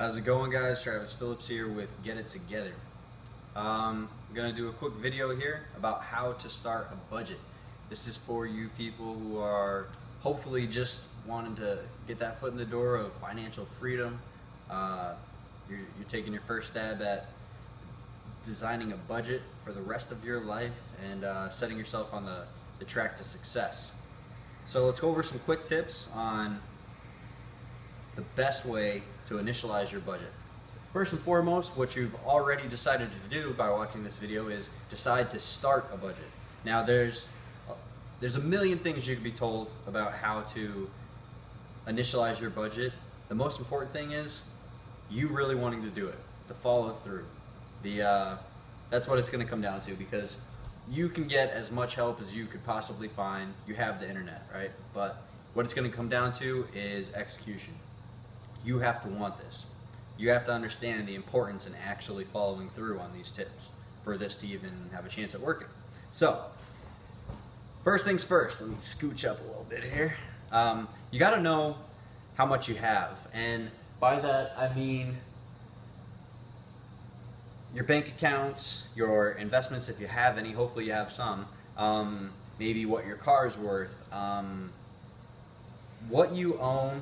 How's it going, guys? Travis Phillips here with Get It Together. I'm going to do a quick video here about how to start a budget. This is for you people who are hopefully just wanting to get that foot in the door of financial freedom. You're taking your first stab at designing a budget for the rest of your life and setting yourself on the track to success. So let's go over some quick tips on the best way to initialize your budget. First and foremost, what you've already decided to do by watching this video is decide to start a budget. Now there's a million things you could be told about how to initialize your budget. The most important thing is you really wanting to do it, the follow through. That's what it's going to come down to, because you can get as much help as you could possibly find. You have the internet, right? But what it's going to come down to is execution. You have to want this. You have to understand the importance in actually following through on these tips for this to even have a chance at working. So, first things first, let me scooch up a little bit here. You got to know how much you have, and by that I mean your bank accounts, your investments if you have any, hopefully you have some, maybe what your car's worth, what you own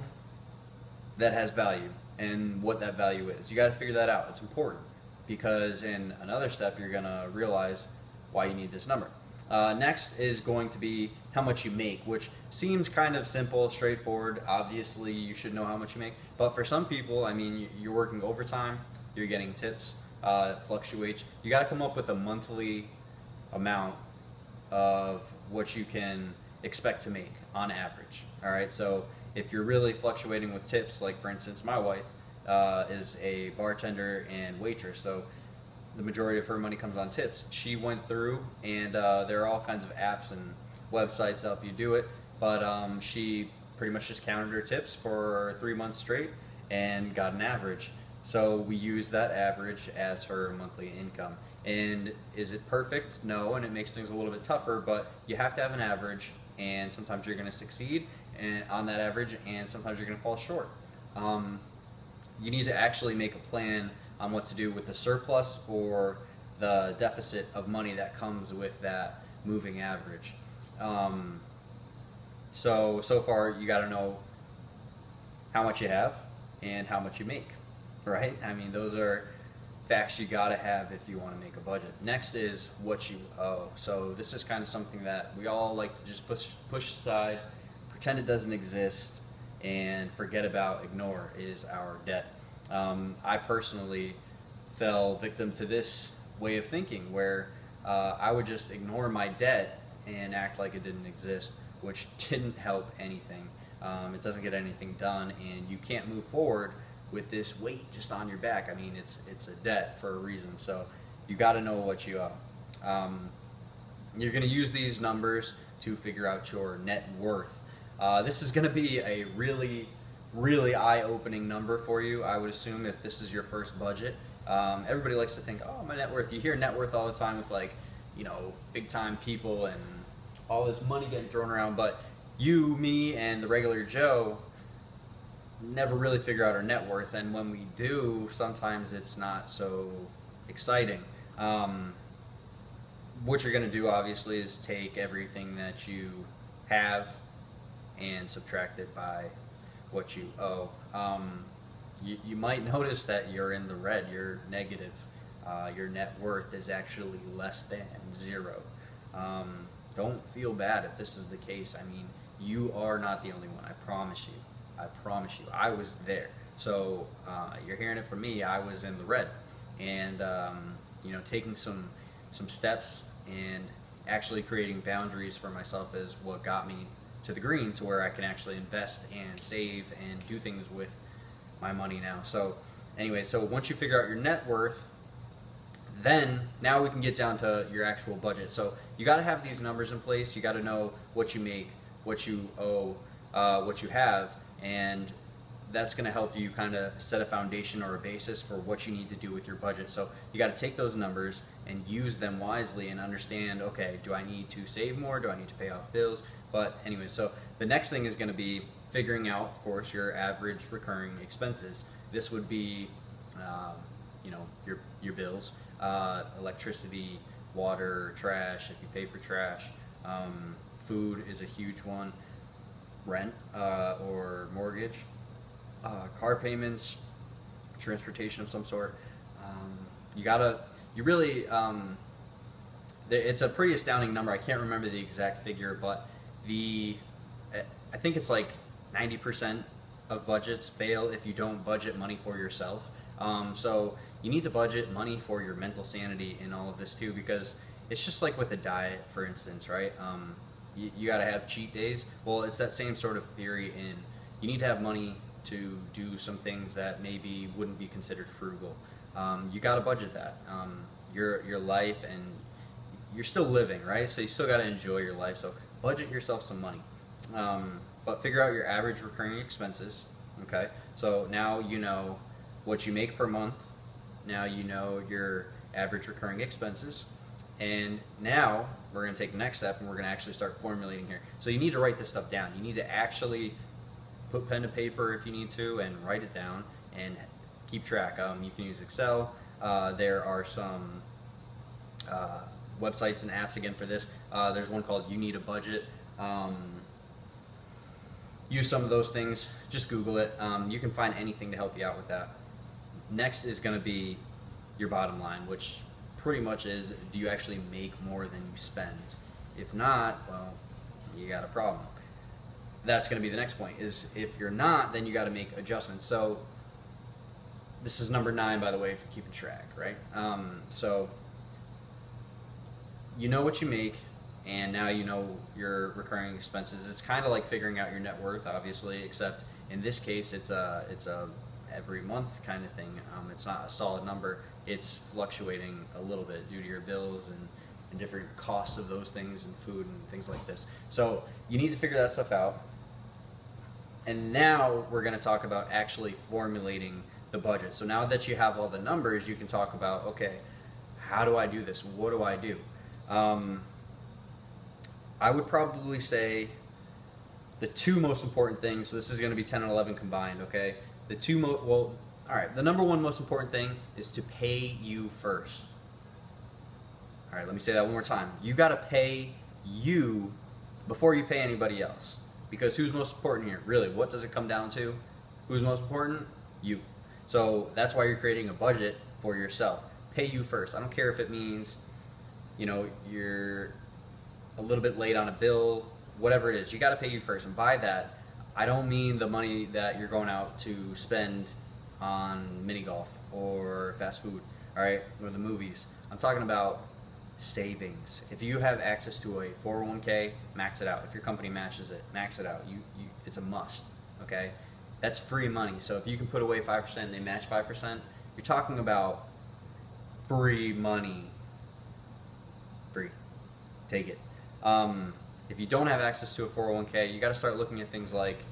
that has value and what that value is. You got to figure that out. It's important, because in another step you're going to realize why you need this number. Next is going to be how much you make, which seems kind of simple, straightforward. Obviously you should know how much you make, but for some people, I mean, you're working overtime, you're getting tips, it fluctuates. You got to come up with a monthly amount of what you can expect to make on average. All right, so if you're really fluctuating with tips, like for instance my wife is a bartender and waitress, so the majority of her money comes on tips. She went through, and there are all kinds of apps and websites to help you do it, but she pretty much just counted her tips for 3 months straight and got an average. So we use that average as her monthly income. And is it perfect? No, and it makes things a little bit tougher, but you have to have an average, and sometimes you're going to succeed on that average, and sometimes you're going to fall short. You need to actually make a plan on what to do with the surplus or the deficit of money that comes with that moving average. So far you got to know how much you have and how much you make, right? I mean, those are facts you got to have if you want to make a budget. Next is what you owe. So this is kind of something that we all like to just push aside, pretend it doesn't exist, and forget about, ignore, is our debt. I personally fell victim to this way of thinking, where I would just ignore my debt and act like it didn't exist, which didn't help anything. It doesn't get anything done, and you can't move forward with this weight just on your back. I mean, it's a debt for a reason, so you got to know what you owe. You're going to use these numbers to figure out your net worth. This is going to be a really eye-opening number for you, I would assume, if this is your first budget. Everybody likes to think, oh, my net worth. You hear net worth all the time with, like, you know, big-time people and all this money getting thrown around, but you, me, and the regular Joe never really figure out our net worth, and when we do, sometimes it's not so exciting. What you're going to do, obviously, is take everything that you have and subtract it by what you owe. You might notice that you're in the red, you're negative. Your net worth is actually less than zero. Don't feel bad if this is the case. I mean, you are not the only one, I promise you. I promise you, I was there. So you're hearing it from me. I was in the red, and you know, taking some steps and actually creating boundaries for myself is what got me to the green, to where I can actually invest and save and do things with my money now. So anyway, so once you figure out your net worth, then now we can get down to your actual budget. So you got to have these numbers in place. You got to know what you make, what you owe, what you have, and that's going to help you kind of set a foundation or a basis for what you need to do with your budget. So you got to take those numbers and use them wisely and understand, okay, do I need to save more? Do I need to pay off bills? But anyway, so the next thing is going to be figuring out, of course, your average recurring expenses. This would be, you know, your bills, electricity, water, trash, if you pay for trash. Food is a huge one. Rent or mortgage, car payments, transportation of some sort. You really, it's a pretty astounding number. I can't remember the exact figure, but I think it's like 90% of budgets fail if you don't budget money for yourself. So you need to budget money for your mental sanity in all of this too, because it's just like with a diet, for instance, right? You got to have cheat days. Well, it's that same sort of theory in you need to have money to do some things that maybe wouldn't be considered frugal. You got to budget that. Your life, and you're still living, right? So you still got to enjoy your life. So budget yourself some money. But figure out your average recurring expenses. Okay, so now you know what you make per month. Now you know your average recurring expenses. And now we're going to take the next step, and we're going to actually start formulating here. So you need to write this stuff down. You need to actually put pen to paper if you need to, and write it down and keep track. You can use Excel. There are some websites and apps again for this. There's one called You Need a Budget. Use some of those things. Just Google it. You can find anything to help you out with that. Next is going to be your bottom line, which pretty much is, do you actually make more than you spend? If not, well, you got a problem. That's going to be the next point, is if you're not, then you got to make adjustments. So this is number 9, by the way, if you're keeping track, right? So you know what you make, and now you know your recurring expenses. It's kind of like figuring out your net worth, obviously, except in this case, it's a every month kind of thing. It's not a solid number. It's fluctuating a little bit due to your bills and different costs of those things, and food and things like this. So you need to figure that stuff out. And now we're going to talk about actually formulating the budget. So now that you have all the numbers, you can talk about, okay, how do I do this? What do I do? I would probably say the 2 most important things, so this is going to be 10 and 11 combined, okay? All right, the number 1 most important thing is to pay you first. All right, let me say that one more time. You got to pay you before you pay anybody else. Because who's most important here? Really, what does it come down to? Who's most important? You. So that's why you're creating a budget for yourself. Pay you first. I don't care if it means, you know, you're a little bit late on a bill, whatever it is. You got to pay you first. And by that, I don't mean the money that you're going out to spend on mini golf or fast food, all right, or the movies. I'm talking about savings. If you have access to a 401k, max it out. If your company matches it, max it out. It's a must, okay? That's free money. So if you can put away 5% and they match 5%, you're talking about free money. Free. Take it. If you don't have access to a 401k, you got to start looking at things like,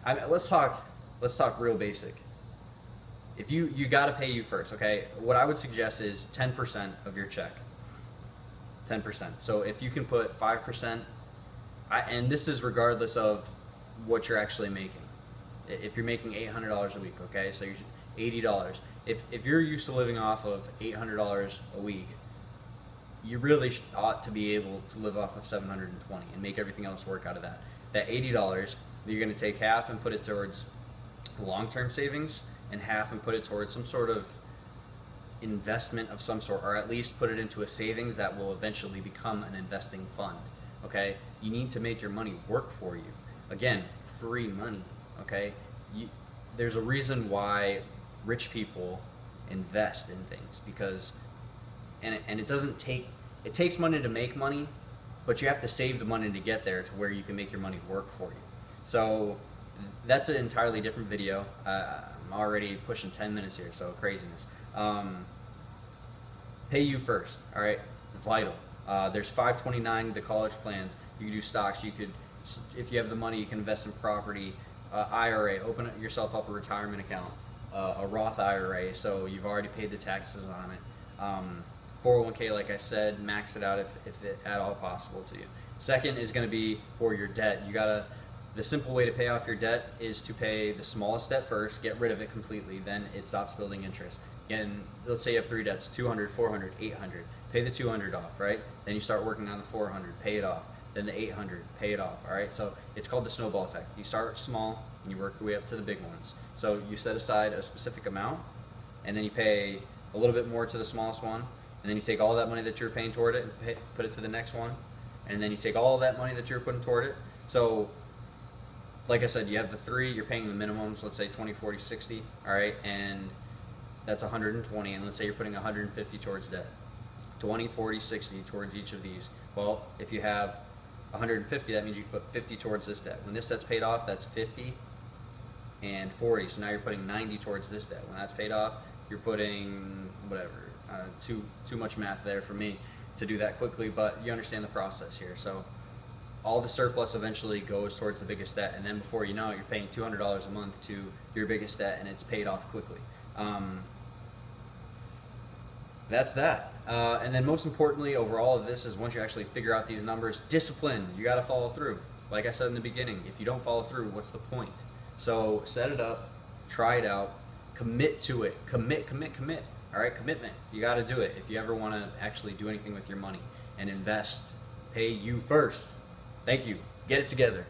let's talk real basic. If you got to pay you first, okay? What I would suggest is 10% of your check. 10%. So if you can put 5%, and this is regardless of what you're actually making. If you're making $800 a week, okay? So you're $80. If you're used to living off of $800 a week, you really ought to be able to live off of $720 and make everything else work out of that. That $80, you're going to take half and put it towards long-term savings, and half and put it towards some sort of investment of some sort, or at least put it into a savings that will eventually become an investing fund. Okay? You need to make your money work for you. Again, free money. Okay? There's a reason why rich people invest in things, because and it doesn't take, it takes money to make money, but you have to save the money to get there to where you can make your money work for you. So that's an entirely different video. I'm already pushing 10 minutes here, so craziness. Pay you first, all right? It's vital. There's 529, the college plans. You can do stocks. You could, if you have the money, you can invest in property. IRA, open yourself up a retirement account. A Roth IRA, so you've already paid the taxes on it. 401k, like I said, max it out if it at all possible to you. Second is going to be for your debt. You gotta the simple way to pay off your debt is to pay the smallest debt first, get rid of it completely, then it stops building interest. Again, let's say you have 3 debts, 200, 400, 800. Pay the 200 off, right? Then you start working on the 400, pay it off. Then the 800, pay it off, all right? So it's called the snowball effect. You start small and you work your way up to the big ones. So you set aside a specific amount, and then you pay a little bit more to the smallest one, and then you take all that money that you're paying toward it and put it to the next one, and then you take all of that money that you're putting toward it. So like I said, you have the 3, you're paying the minimums, let's say 20, 40, 60, all right? And that's 120, and let's say you're putting 150 towards debt. 20, 40, 60 towards each of these. Well, if you have 150, that means you put 50 towards this debt. When this debt's paid off, that's 50 and 40. So now you're putting 90 towards this debt. When that's paid off, you're putting whatever. Too much math there for me to do that quickly, but you understand the process here. So all the surplus eventually goes towards the biggest debt, and then before you know it, you're paying $200 a month to your biggest debt, and it's paid off quickly. That's that. And then most importantly over all of this is once you actually figure out these numbers, discipline. You got to follow through. Like I said in the beginning, if you don't follow through, what's the point? So set it up, try it out, commit to it. Commit. All right, commitment. You got to do it if you ever want to actually do anything with your money and invest. Pay you first. Thank you. Get it together.